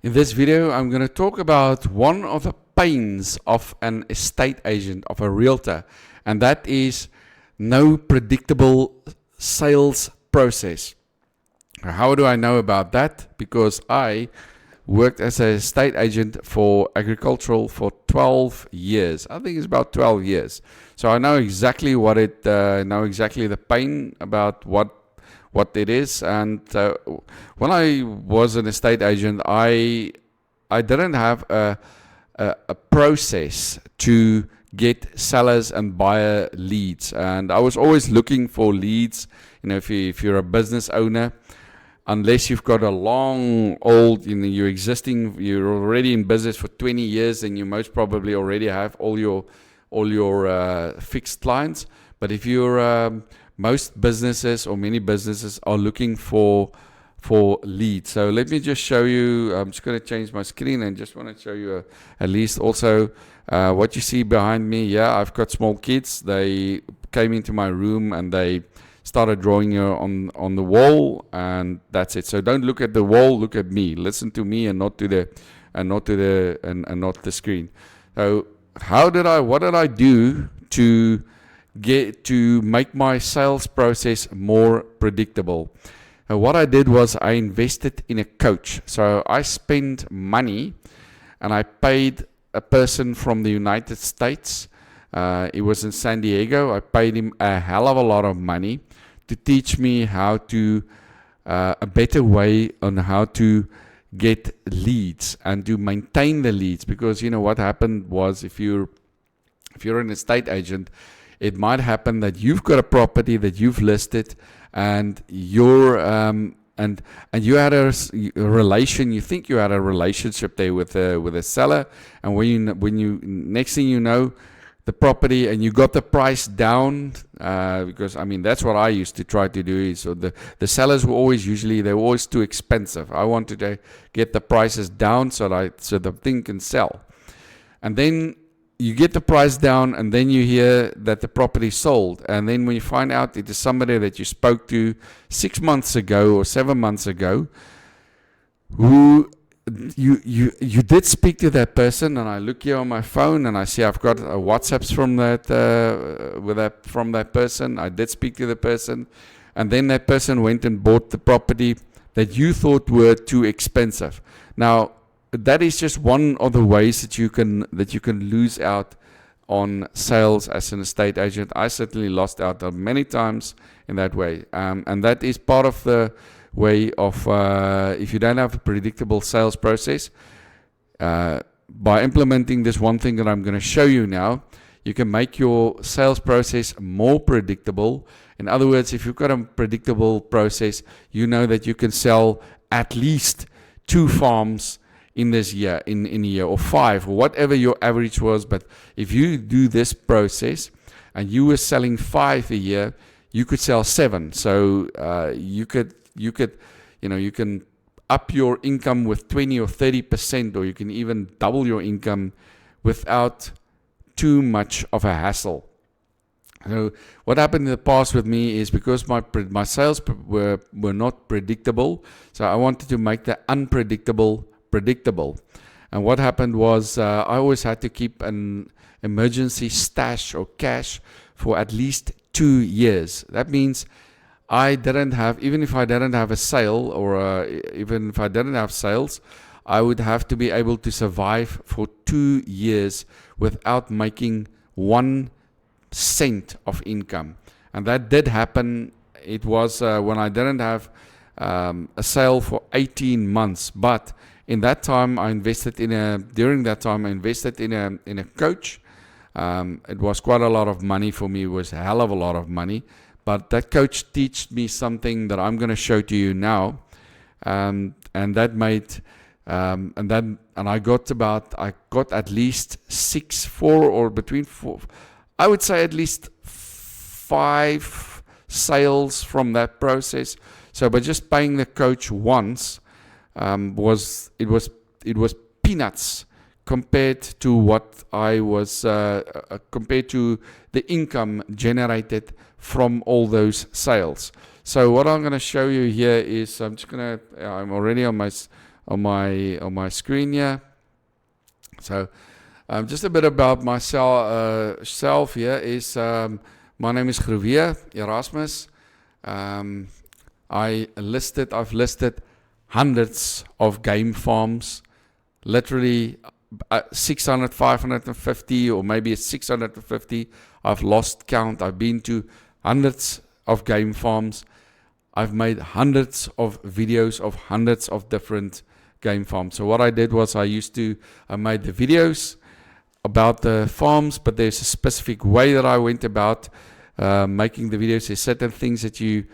In this video, I'm going to talk about one of the pains of an estate agent, of a realtor, and that is no predictable sales process. How do I know about that? Because I worked as an estate agent for agricultural for 12 years. I think it's about 12 years. So I know exactly know exactly the pain about what it is. And when I was an estate agent, I didn't have a process to get sellers and buyer leads, and I was always looking for leads. If you're a business owner, unless you've got a long old, you're already in business for 20 years, then you most probably already have all your fixed clients. But if you're most businesses or many businesses are looking for leads. So let me just show you. I'm just going to change my screen and just want to show you at least also what you see behind me. Yeah, I've got small kids. They came into my room and they started drawing here on the wall, and that's it. So don't look at the wall, look at me. Listen to me and not to the screen. So what did I do to make my sales process more predictable? What I did was I invested in a coach. So I spent money and I paid a person from the United States. He was in San Diego. I paid him a hell of a lot of money to teach me how to a better way on how to get leads and to maintain the leads. Because what happened was, if you're an estate agent, it might happen that you've got a property that you've listed, and you're and you had a relation. You think you had a relationship there with a seller, and when you next thing you know, the property, and you got the price down, because that's what I used to try to do. So the sellers were always too expensive. I wanted to get the prices down so the thing can sell, and then you get the price down, and then you hear that the property sold. And then when you find out it is somebody that you spoke to 6 months ago or 7 months ago, who you did speak to that person, and I look here on my phone and I see I've got WhatsApps from that person. I did speak to the person, and then that person went and bought the property that you thought were too expensive. Now, that is just one of the ways that you can lose out on sales as an estate agent. I certainly lost out on many times in that way, and that is part of the way of if you don't have a predictable sales process. By implementing this one thing that I'm going to show you now, you can make your sales process more predictable. In other words, if you've got a predictable process, you know that you can sell at least 2 farms in this year, in a year, or 5, or whatever your average was. But if you do this process and you were selling 5 a year, you could sell 7. So you can up your income with 20 or 30%, or you can even double your income without too much of a hassle. So what happened in the past with me is, because my sales were not predictable, so I wanted to make the unpredictable predictable. And what happened was, I always had to keep an emergency stash or cash for at least 2 years. That means even if I didn't have a sale, or even if I didn't have sales, I would have to be able to survive for 2 years without making 1 cent of income. And that did happen. It was when I didn't have a sale for 18 months. But in that time, I invested in a coach. It was quite a lot of money for me. It was a hell of a lot of money. But that coach taught me something that I'm going to show to you now. And that made I got at least 4 or between 4. I would say at least 5 sales from that process. So by just paying the coach once, it was peanuts compared to what I was compared to the income generated from all those sales. So what I'm going to show you here is I'm already on my screen here. So just a bit about myself here is my name is Groewe Erasmus. I've listed hundreds of game farms, literally 600, 550, or maybe it's 650. I've lost count. I've been to hundreds of game farms. I've made hundreds of videos of hundreds of different game farms. So what I did was I made the videos about the farms, but there's a specific way that I went about making the videos. There's certain things that you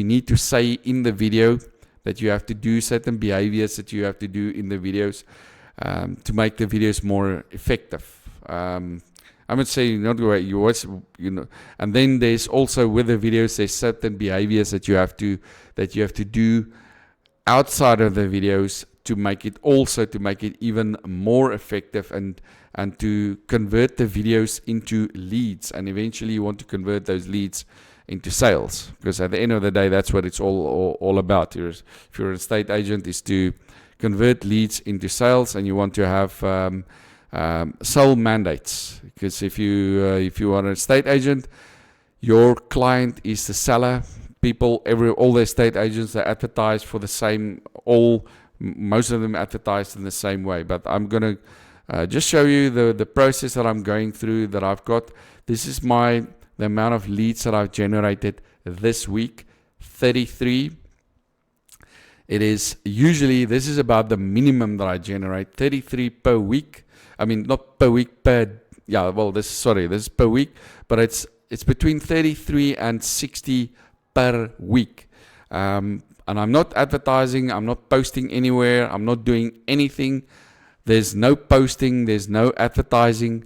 need to say in the video, that you have to do, certain behaviors that you have to do in the videos to make the videos more effective. I would say not the way you watch, and then there's also with the videos, there's certain behaviors that you have to do outside of the videos to make it even more effective and to convert the videos into leads, and eventually you want to convert those leads into sales, because at the end of the day, that's what it's all about. If you're an estate agent, is to convert leads into sales, and you want to have sell mandates, because if you are an estate agent, your client is the seller. All the estate agents, they advertise for the same. Most of them advertise in the same way. But I'm gonna just show you the process that I'm going through, that I've got. This is the amount of leads that I've generated this week, 33. This is about the minimum that I generate, 33 per week. I mean, not per week, this is per week, but it's between 33 and 60 per week. And I'm not advertising, I'm not posting anywhere, I'm not doing anything. There's no posting, there's no advertising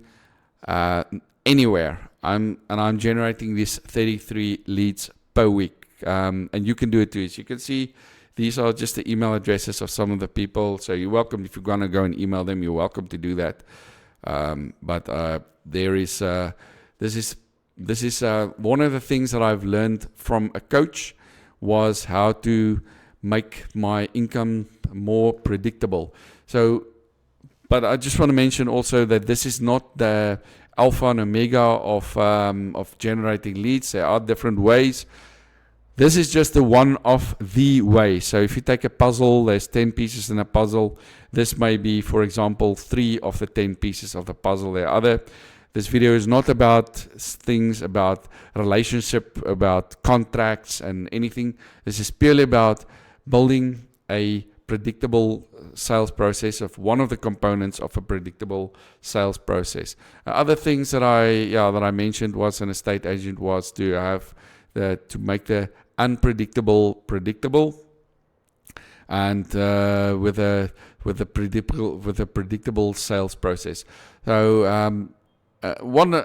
anywhere. I'm generating these 33 leads per week. And you can do it too. As you can see, these are just the email addresses of some of the people. So you're welcome, if you're going to go and email them, you're welcome to do that. This is one of the things that I've learned from a coach, was how to make my income more predictable. But I just want to mention also that this is not the alpha and omega of generating leads. There are different ways. This is just the one of the way. So if you take a puzzle, there's 10 pieces in a puzzle. This may be, for example, 3 of the 10 pieces of the puzzle. This video is not about things about relationship, about contracts and anything. This is purely about building a predictable sales process, of one of the components of a predictable sales process. Other things that I mentioned was an estate agent was to make the unpredictable predictable, and with a predictable sales process. So I'm going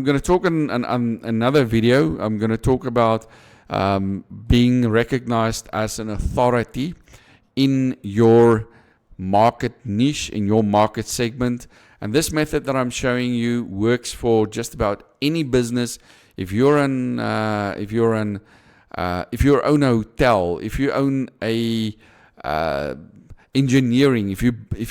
to talk in another video. I'm going to talk about being recognized as an authority in your market niche, in your market segment. And this method that I'm showing you works for just about any business. If you own a hotel, if you own a engineering, if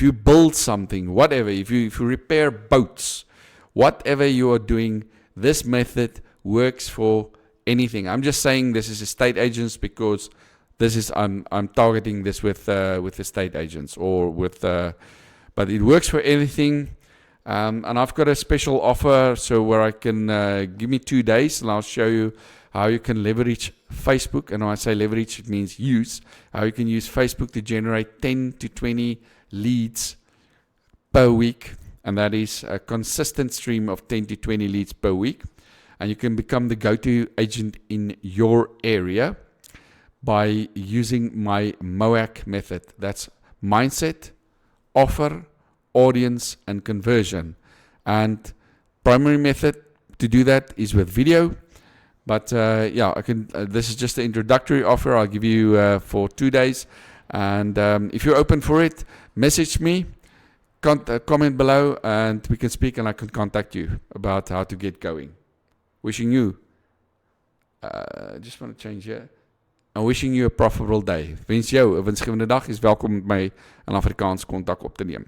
you build something, whatever, if you repair boats, whatever you are doing, this method works for anything. I'm just saying this is estate agents because this is I'm targeting this with estate agents or with, but it works for anything. And I've got a special offer, so where I can give me 2 days, and I'll show you how you can leverage Facebook. And when I say leverage, it means use. How you can use Facebook to generate 10 to 20 leads per week. And that is a consistent stream of 10 to 20 leads per week. And you can become the go-to agent in your area by using my MOAC method. That's mindset, offer, audience, and conversion. And primary method to do that is with video. But I can. This is just the introductory offer I'll give you for 2 days. And if you're open for it, message me, comment below, and we can speak, and I can contact you about how to get going. Wishing you. Just want to change here. I'm wishing you a profitable day. Wens jou 'n winsgewende dag. Jy's welkom met my in Afrikaans kontak op te neem.